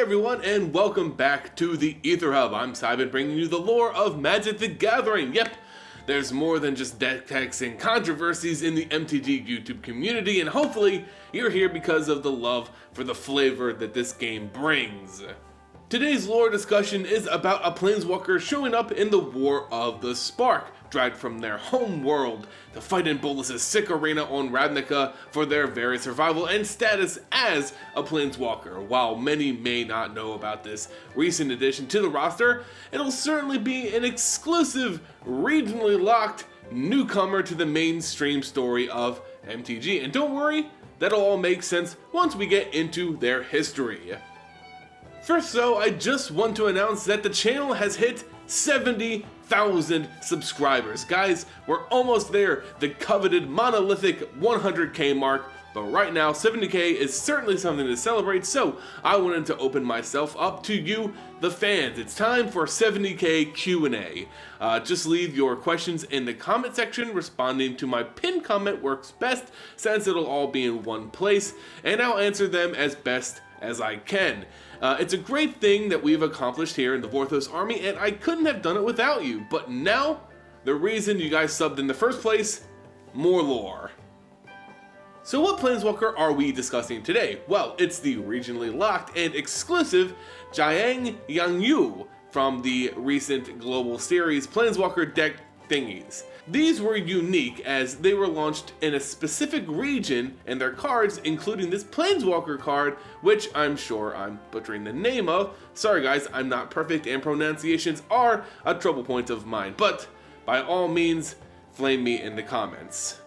everyone, and welcome back to the Aether Hub. I'm Simon, bringing you the lore of Magic the Gathering. Yep, there's more than just deck techs and controversies in the MTG YouTube community, and hopefully you're here because of the love for the flavor that this game brings. Today's lore discussion is about a Planeswalker showing up in the War of the Spark, dragged from their home world to fight in Bolas' sick arena on Ravnica for their very survival and status as a Planeswalker. While many may not know about this recent addition to the roster, it'll certainly be an exclusive, regionally locked newcomer to the mainstream story of MTG. And don't worry, that'll all make sense once we get into their history. First though, I just want to announce that the channel has hit 70,000 subscribers. Guys, we're almost there, the coveted monolithic 100k mark, but right now 70k is certainly something to celebrate, so I wanted to open myself up to you, the fans. It's time for 70k Q&A. Just leave your questions in the comment section. Responding to my pinned comment works best since it'll all be in one place, and I'll answer them as best as I can. It's a great thing that we've accomplished here in the Vorthos army, and I couldn't have done it without you. But now, the reason you guys subbed in the first place, more lore. So what Planeswalker are we discussing today? Well, it's the regionally locked and exclusive Jiang Yanggu from the recent Global Series Planeswalker deck thingies. These were unique as they were launched in a specific region, and their cards, including this Planeswalker card, which I'm sure I'm butchering the name of. Sorry guys, I'm not perfect and pronunciations are a trouble point of mine, but by all means, flame me in the comments.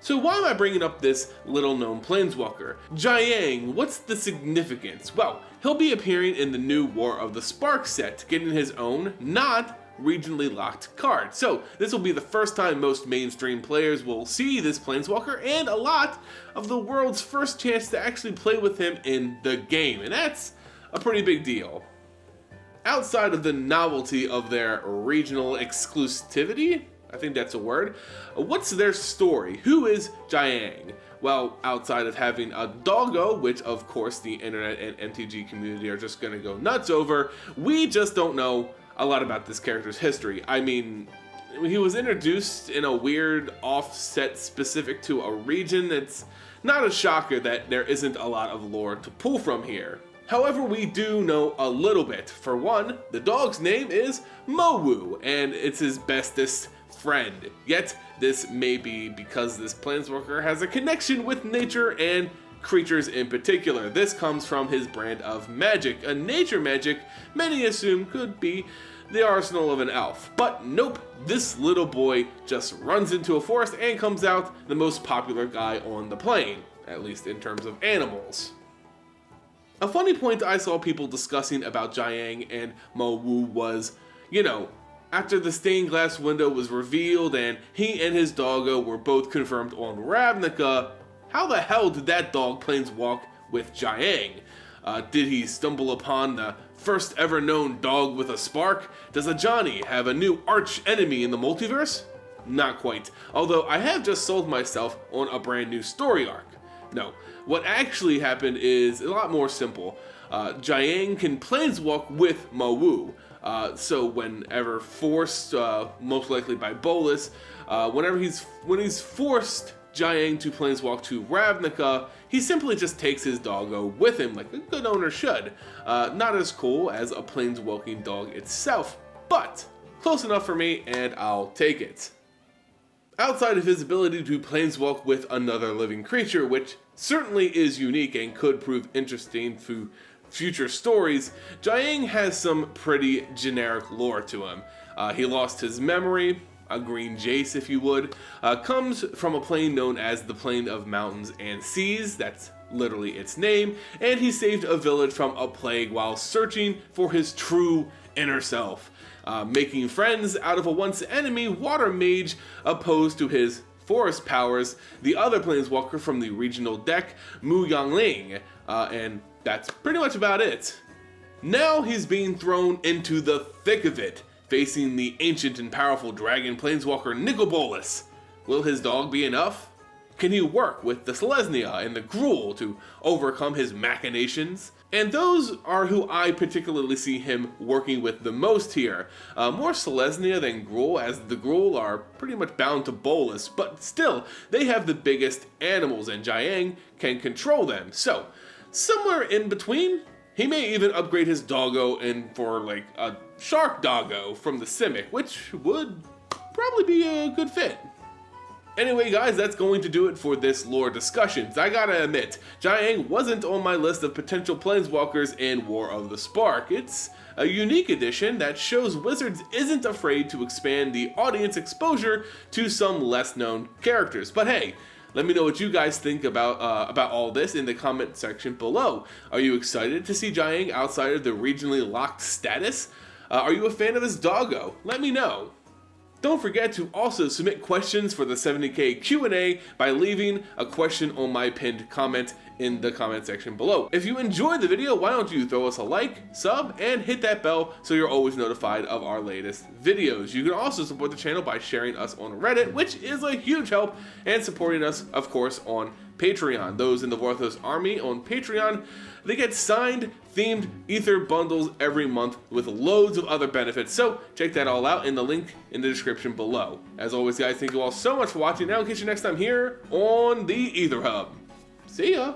So why am I bringing up this little known Planeswalker? Jiang, what's the significance? Well, he'll be appearing in the new War of the Spark set, getting his own, not regionally locked card. So this will be the first time most mainstream players will see this Planeswalker, and a lot of the world's first chance to actually play with him in the game, and that's a pretty big deal. Outside of the novelty of their regional exclusivity, I think that's a word, what's their story? Who is Jiang? Well, outside of having a doggo, which of course the internet and MTG community are just gonna go nuts over, we just don't know a lot about this character's history. I mean, he was introduced in a weird offset specific to a region. It's not a shocker that there isn't a lot of lore to pull from here. However, we do know a little bit. For one, the dog's name is Mowu, and it's his bestest friend. Yet, this may be because this Planeswalker has a connection with nature and creatures in particular. This comes from his brand of magic, a nature magic many assume could be the arsenal of an elf. But nope, this little boy just runs into a forest and comes out the most popular guy on the plane, at least in terms of animals. A funny point I saw people discussing about Jiang and Mowu was, after the stained glass window was revealed and he and his doggo were both confirmed on Ravnica, how the hell did that dog planeswalk with Jiang? Did he stumble upon the first ever known dog with a spark? Does a Johnny have a new arch enemy in the multiverse? Not quite, although I have just sold myself on a brand new story arc. No, what actually happened is a lot more simple. Jiang can planeswalk with Mowu. So whenever forced, most likely by Bolas, when he's forced Jiang to planeswalk to Ravnica, he simply just takes his doggo with him like a good owner should. Not as cool as a planeswalking dog itself, but close enough for me and I'll take it. Outside of his ability to planeswalk with another living creature, which certainly is unique and could prove interesting for future stories, Jiang has some pretty generic lore to him. He lost his memory, a green Jace if you would, comes from a plane known as the Plane of Mountains and Seas, that's literally its name, and he saved a village from a plague while searching for his true inner self, making friends out of a once enemy water mage opposed to his forest powers, the other Planeswalker from the regional deck, Moou Yangling, and that's pretty much about it. Now he's being thrown into the thick of it, facing the ancient and powerful dragon Planeswalker Nicol Bolas. Will his dog be enough? Can he work with the Selesnya and the Gruul to overcome his machinations? And those are who I particularly see him working with the most here. More Selesnya than Gruul, as the Gruul are pretty much bound to Bolas, but still, they have the biggest animals and Jiang can control them. So, somewhere in between, he may even upgrade his doggo in for like a shark doggo from the Simic, which would probably be a good fit. Anyway guys, that's going to do it for this lore discussions. I gotta admit, Jiang wasn't on my list of potential Planeswalkers in War of the Spark. It's a unique addition that shows Wizards isn't afraid to expand the audience exposure to some less known characters. But hey, let me know what you guys think about all this in the comment section below. Are you excited to see Jiang outside of the regionally locked status? Are you a fan of his doggo? Let me know. Don't forget to also submit questions for the 70K Q&A by leaving a question on my pinned comment in the comment section below. If you enjoyed the video, why don't you throw us a like, sub, and hit that bell so you're always notified of our latest videos. You can also support the channel by sharing us on Reddit, which is a huge help, and supporting us, of course, on Patreon. Those in the Vorthos army on Patreon, they get signed, themed Aether bundles every month with loads of other benefits, so check that all out in the link in the description below. As always guys, thank you all so much for watching. Now I'll catch you next time here on the Aether Hub. See ya!